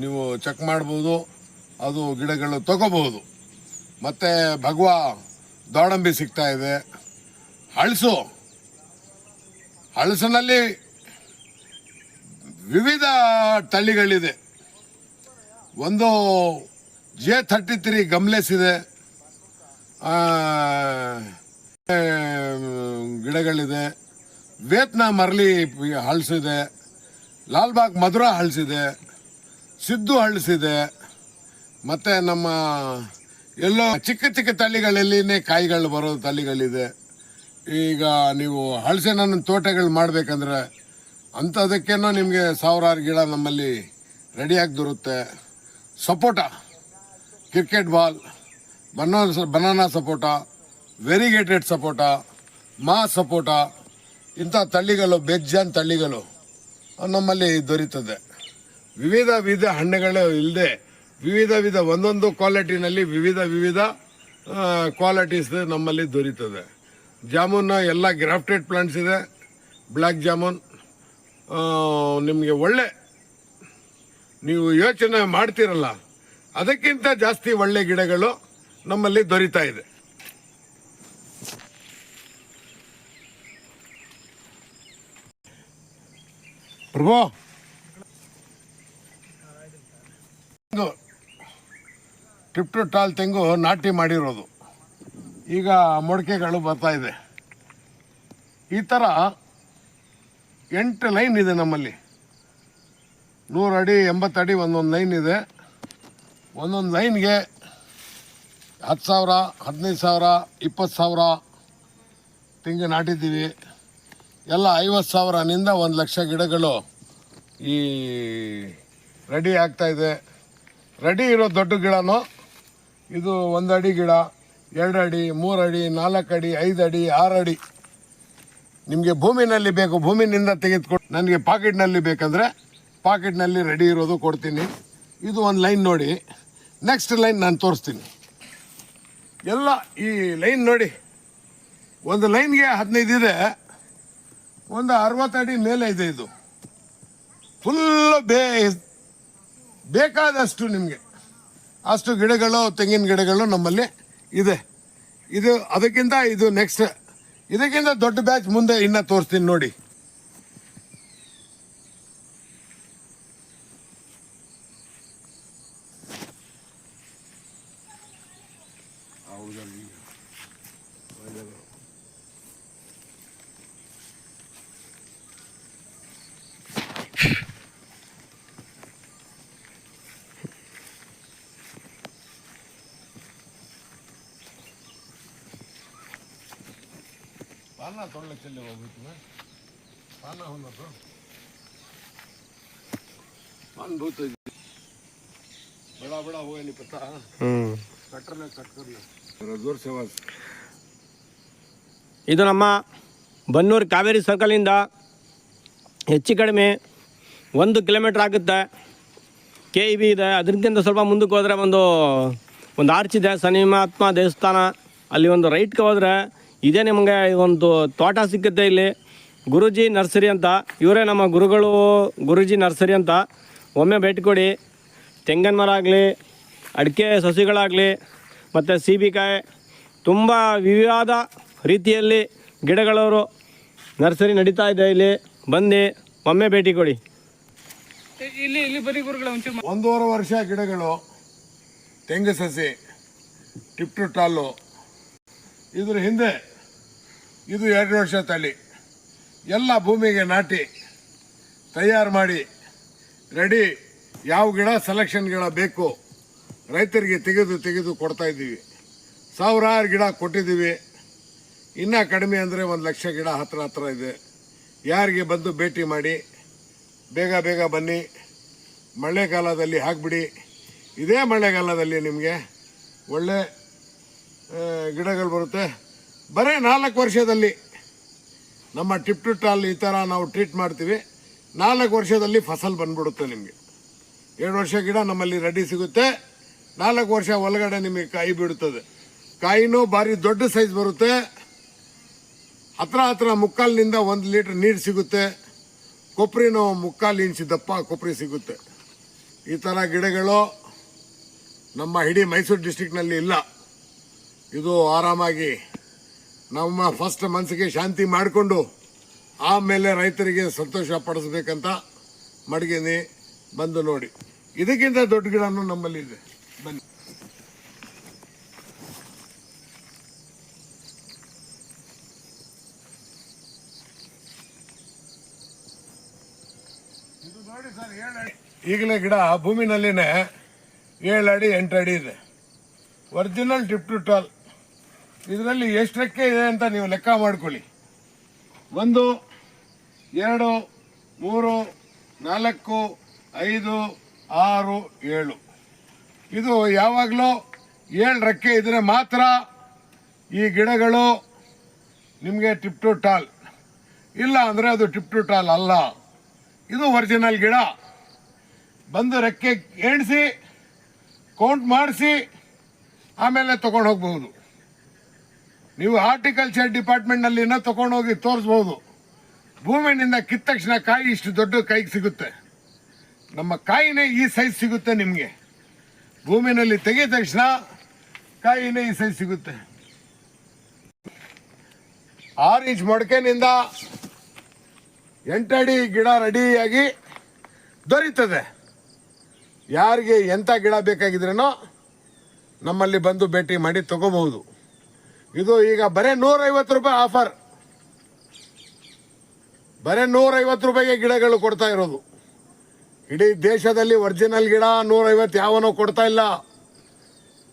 ನೀವು ಚೆಕ್ ಮಾಡ್ಬೋದು, ಅದು ಗಿಡಗಳು ತಗೋಬಹುದು. ಮತ್ತು ಭಗವಾ ದಾಡಂಬಿ ಸಿಗ್ತಾ ಇದೆ. ಹಳಸಿನಲ್ಲಿ ವಿವಿಧ ತಳಿಗಳಿದೆ. ಒಂದು J33 ಗಮ್ಲೆಸ್ ಇದೆ, ಗಿಡಗಳಿದೆ. ವಿಯತ್ನಾಂ ಅರ್ಲಿ ಹಳಸಿದೆ, ಲಾಲ್ಬಾಗ್ ಮಧುರ ಹಳಸಿದೆ, ಸಿದ್ದು ಹಳಸಿದೆ. ಮತ್ತು ನಮ್ಮ ಎಲ್ಲೋ ಚಿಕ್ಕ ಚಿಕ್ಕ ತಳಿಗಳಲ್ಲಿನೇ ಕಾಯಿಗಳು ಬರೋ ತಳಿಗಳಿದೆ. ಈಗ ನೀವು ಹಳಸಿನ ತೋಟಗಳು ಮಾಡಬೇಕಂದ್ರೆ ಅಂಥದಕ್ಕೇನೋ ನಿಮಗೆ ಸಾವಿರಾರು ಗಿಡ ನಮ್ಮಲ್ಲಿ ರೆಡಿಯಾಗಿ ದೊರುತ್ತೆ. ಸಪೋಟ, ಕ್ರಿಕೆಟ್ ಬಾಲ್, ಬನಾನಾ ಸಪೋಟ, ವೆರಿಗೇಟೆಡ್ ಸಪೋಟ, ಸಪೋಟ, ಇಂಥ ತಳಿಗಳು, ಬೇಜಾನ್ ತಳಿಗಳು ನಮ್ಮಲ್ಲಿ ದೊರೀತದೆ. ವಿವಿಧ ಹಣ್ಣುಗಳು ಇಲ್ಲದೆ ವಿವಿಧ ಒಂದೊಂದು ಕ್ವಾಲಿಟಿನಲ್ಲಿ ವಿವಿಧ ಕ್ವಾಲಿಟೀಸ್ ನಮ್ಮಲ್ಲಿ ದೊರೀತದೆ. ಜಾಮೂನ್ ಎಲ್ಲ ಗ್ರಾಫ್ಟೆಡ್ ಪ್ಲಾಂಟ್ಸ್ ಇದೆ. ಬ್ಲ್ಯಾಕ್ ಜಾಮೂನ್ ನಿಮಗೆ ಒಳ್ಳೆ, ನೀವು ಯೋಚನೆ ಮಾಡ್ತೀರಲ್ಲ ಅದಕ್ಕಿಂತ ಜಾಸ್ತಿ ಒಳ್ಳೆ ಗಿಡಗಳು ನಮ್ಮಲ್ಲಿ ದೊರೀತಾ ಇದೆ. ಪ್ರಭು, ಟಿಪ್ಟು ತೆಂಗು ನಾಟಿ ಮಾಡಿರೋದು, ಈಗ ಮೊಳಕೆಗಳು ಬರ್ತಾ ಇದೆ. ಈ ಥರ 8 ಲೈನ್ ಇದೆ ನಮ್ಮಲ್ಲಿ. 100 ಅಡಿ 80 ಅಡಿ ಒಂದೊಂದು ಲೈನ್ ಇದೆ. ಒಂದೊಂದು ಲೈನ್ಗೆ 10,000, 15,000, 20,000 ತೆಂಗು ನಾಟಿದ್ದೀವಿ. ಎಲ್ಲ 50,000ನಿಂದ 1,00,000 ಗಿಡಗಳು ಈ ರೆಡಿ ಆಗ್ತಾಯಿದೆ. ರೆಡಿ ಇರೋ ದೊಡ್ಡ ಗಿಡನೂ ಇದು 1 ಅಡಿ ಗಿಡ, 2 ಅಡಿ, 3 ಅಡಿ, 4 ಅಡಿ, 5 ಅಡಿ, 6 ಅಡಿ. ನಿಮಗೆ ಭೂಮಿನಲ್ಲಿ ಬೇಕು, ಭೂಮಿನಿಂದ ತೆಗೆದುಕೊಟ್ಟು, ನನಗೆ ಪಾಕೆಟ್ನಲ್ಲಿ ಬೇಕಂದರೆ ಪಾಕೆಟ್ನಲ್ಲಿ ರೆಡಿ ಇರೋದು ಕೊಡ್ತೀನಿ. ಇದು ಒಂದು ಲೈನ್ ನೋಡಿ. ನೆಕ್ಸ್ಟ್ ಲೈನ್ ನಾನು ತೋರಿಸ್ತೀನಿ. ಎಲ್ಲ ಈ ಲೈನ್ ನೋಡಿ, ಒಂದು ಲೈನ್ಗೆ 15 ಇದೆ, ಒಂದು 60 ಅಡಿ ಮೇಲೆ ಇದೆ. ಇದು ಫುಲ್ಲು ಬೇಕಾದಷ್ಟು ನಿಮಗೆ ಅಷ್ಟು ಗಿಡಗಳು, ತೆಂಗಿನ ಗಿಡಗಳು ನಮ್ಮಲ್ಲಿ ಇದೆ. ಇದು ಅದಕ್ಕಿಂತ ಇದು ನೆಕ್ಸ್ಟ್, ಇದಕ್ಕಿಂತ ದೊಡ್ಡ ಬ್ಯಾಚ್ ಮುಂದೆ ಇನ್ನು ತೋರಿಸ್ತೀನಿ ನೋಡಿ. पाना तोड़ने चले होगी तुम्हें, पाना होना तो पान बहुत बड़ा हुआ नहीं पता. कटर में कट कर लो जोर से आवाज. ಇದು ನಮ್ಮ ಬನ್ನೂರು ಕಾವೇರಿ ಸರ್ಕಲಿಂದ ಹೆಚ್ಚು ಕಡಿಮೆ 1 ಕಿಲೋಮೀಟ್ರ್ ಆಗುತ್ತೆ. KEB ಇದೆ. ಅದಕ್ಕಿಂತ ಸ್ವಲ್ಪ ಮುಂದಕ್ಕೆ ಹೋದರೆ ಒಂದು ಆರ್ಚ್ ಇದೆ, ಶನಿಮಹಾತ್ಮ ದೇವಸ್ಥಾನ. ಅಲ್ಲಿ ಒಂದು ರೈಟ್ಗೆ ಹೋದರೆ ಇದೇ ನಿಮಗೆ ಒಂದು ತೋಟ ಸಿಕ್ಕುತ್ತೆ. ಇಲ್ಲಿ ಗುರೂಜಿ ನರ್ಸರಿ ಅಂತ, ಇವರೇ ನಮ್ಮ ಗುರುಗಳು. ಗುರೂಜಿ ನರ್ಸರಿ ಅಂತ ಒಮ್ಮೆ ಭೇಟಿ ಕೊಡಿ. ತೆಂಗಿನ ಮರ ಆಗಲಿ, ಅಡಿಕೆ ಸಸಿಗಳಾಗಲಿ, ಮತ್ತು ಸೀಬೆಕಾಯಿ, ತುಂಬ ವಿವಿಧ ರೀತಿಯಲ್ಲಿ ಗಿಡಗಳವರು ನರ್ಸರಿ ನಡೀತಾ ಇದೆ. ಇಲ್ಲಿ ಬಂದು ಒಮ್ಮೆ ಭೇಟಿ ಕೊಡಿ. ಇಲ್ಲಿ ಬರೀ ಗುರುಗಳು 1.5 ವರ್ಷ ಗಿಡಗಳು, ತೆಂಗು ಸಸಿ, ಟಿಪ್ಟು ಟಾಲು. ಇದ್ರ ಹಿಂದೆ ಇದು 2 ವರ್ಷ ತಳಿ. ಎಲ್ಲ ಭೂಮಿಗೆ ನಾಟಿ ತಯಾರು ಮಾಡಿ ರೆಡಿ. ಯಾವ ಗಿಡ ಸೆಲೆಕ್ಷನ್ ಗಿಡ ಬೇಕು ರೈತರಿಗೆ ತೆಗೆದು ಕೊಡ್ತಾ ಇದ್ದೀವಿ. ಸಾವಿರಾರು ಗಿಡ ಕೊಟ್ಟಿದ್ದೀವಿ. ಇನ್ನೂ ಕಡಿಮೆ ಅಂದರೆ 1,00,000 ಗಿಡ ಹತ್ರ ಇದೆ. ಯಾರಿಗೆ ಬಂದು ಭೇಟಿ ಮಾಡಿ, ಬೇಗ ಬನ್ನಿ. ಮಳೆಗಾಲದಲ್ಲಿ ಹಾಕಿಬಿಡಿ. ಇದೇ ಮಳೆಗಾಲದಲ್ಲಿ ನಿಮಗೆ ಒಳ್ಳೆ ಗಿಡಗಳು ಬರುತ್ತೆ. ಬರೀ 4 ವರ್ಷದಲ್ಲಿ ನಮ್ಮ ಟಿಪ್ಟು ಟಾಲ್ ಈ ಥರ ನಾವು ಟ್ರೀಟ್ ಮಾಡ್ತೀವಿ. 4 ವರ್ಷದಲ್ಲಿ ಫಸಲ್ ಬಂದ್ಬಿಡುತ್ತೆ ನಿಮಗೆ. 2 ವರ್ಷ ಗಿಡ ನಮ್ಮಲ್ಲಿ ರೆಡಿ ಸಿಗುತ್ತೆ. 4 ವರ್ಷ ಒಳಗಡೆ ನಿಮಗೆ ಕಾಯಿ ಬಿಡುತ್ತದೆ. ಕಾಯಿನೂ ಭಾರಿ ದೊಡ್ಡ ಸೈಜ್ ಬರುತ್ತೆ. ಹತ್ರ 3/4 1 ಲೀಟ್ರ್ ನೀರು ಸಿಗುತ್ತೆ. ಕೊಬ್ಬರಿನೂ 3/4 ಇಂಚ್ ದಪ್ಪ ಕೊಬ್ಬರಿ ಸಿಗುತ್ತೆ. ಈ ಥರ ಗಿಡಗಳು ನಮ್ಮ ಇಡೀ ಮೈಸೂರು ಡಿಸ್ಟಿಕ್ನಲ್ಲಿ ಇಲ್ಲ. ಇದು ಆರಾಮಾಗಿ ನಮ್ಮ ಫಸ್ಟ್ ಮನಸ್ಸಿಗೆ ಶಾಂತಿ ಮಾಡಿಕೊಂಡು ಆಮೇಲೆ ರೈತರಿಗೆ ಸಂತೋಷ ಪಡಿಸ್ಬೇಕಂತ ಮಡಗಿನಿ. ಬಂದು ನೋಡಿ, ಇದಕ್ಕಿಂತ ದೊಡ್ಡ ಗಿಡನೂ ನಮ್ಮಲ್ಲಿ ಇದೆ. ಬನ್ನಿ. ಇದು ನೋಡಿ ಸರ್, 7 ಅಡಿ ಈಗಲೇ ಗಿಡ ಭೂಮಿನಲ್ಲಿನೇ 7 ಅಡಿ 8 ಅಡಿ ಇದೆ. Original tip to tall. ಇದರಲ್ಲಿ ಎಷ್ಟು ರೆಕ್ಕೆ ಇದೆ ಅಂತ ನೀವು ಲೆಕ್ಕ ಮಾಡ್ಕೊಳ್ಳಿ. 1 2 3 4 5 6 7. ಇದು ಯಾವಾಗಲೂ 7 ರೆಕ್ಕೆ ಇದ್ರೆ ಮಾತ್ರ ಈ ಗಿಡಗಳು ನಿಮಗೆ ಟಿಪ್ ಟು ಟಾಲ್. ಇಲ್ಲ ಅಂದರೆ ಅದು ಟಿಪ್ ಟು ಟಾಲ್ ಅಲ್ಲ. ಇದು ಒರಿಜಿನಲ್ ಗಿಡ. ಬಂದು ರೆಕ್ಕೆ ಎಣಿಸಿ ಕೌಂಟ್ ಮಾಡಿಸಿ ಆಮೇಲೆ ತಗೊಂಡು ಹೋಗ್ಬಹುದು. ನೀವು ಹಾರ್ಟಿಕಲ್ಚರ್ ಡಿಪಾರ್ಟ್ಮೆಂಟ್ನಲ್ಲಿ ತಗೊಂಡೋಗಿ ತೋರಿಸ್ಬೋದು. ಭೂಮಿನಿಂದ ಕಿತ್ತ ತಕ್ಷಣ ಕಾಯಿ ಇಷ್ಟು ದೊಡ್ಡ ಕೈಗೆ ಸಿಗುತ್ತೆ. ನಮ್ಮ ಕಾಯಿನೇ ಈ ಸೈಜ್ ಸಿಗುತ್ತೆ ನಿಮಗೆ. ಭೂಮಿನಲ್ಲಿ ತೆಗೆದ ತಕ್ಷಣ ಕಾಯಿನೇ ಈ ಸೈಜ್ ಸಿಗುತ್ತೆ. 6 ಇಂಚ್ ಮೊಡಕೆನಿಂದ 8 ಅಡಿ ಗಿಡ ರೆಡಿಯಾಗಿ ದೊರೀತದೆ. ಯಾರಿಗೆ ಎಂಥ ಗಿಡ ಬೇಕಾಗಿದ್ರೇನೋ ನಮ್ಮಲ್ಲಿ ಬಂದು ಭೇಟಿ ಮಾಡಿ ತಗೋಬಹುದು. ಇದು ಈಗ ಬರೀ 150 ರೂಪಾಯಿ ಆಫರ್. ಬರೀ 150 ರೂಪಾಯಿಗೆ ಗಿಡಗಳು ಕೊಡ್ತಾ ಇರೋದು. ಇಡೀ ದೇಶದಲ್ಲಿ ಒರಿಜಿನಲ್ ಗಿಡ 150 ಯಾವನೋ ಕೊಡ್ತಾ ಇಲ್ಲ.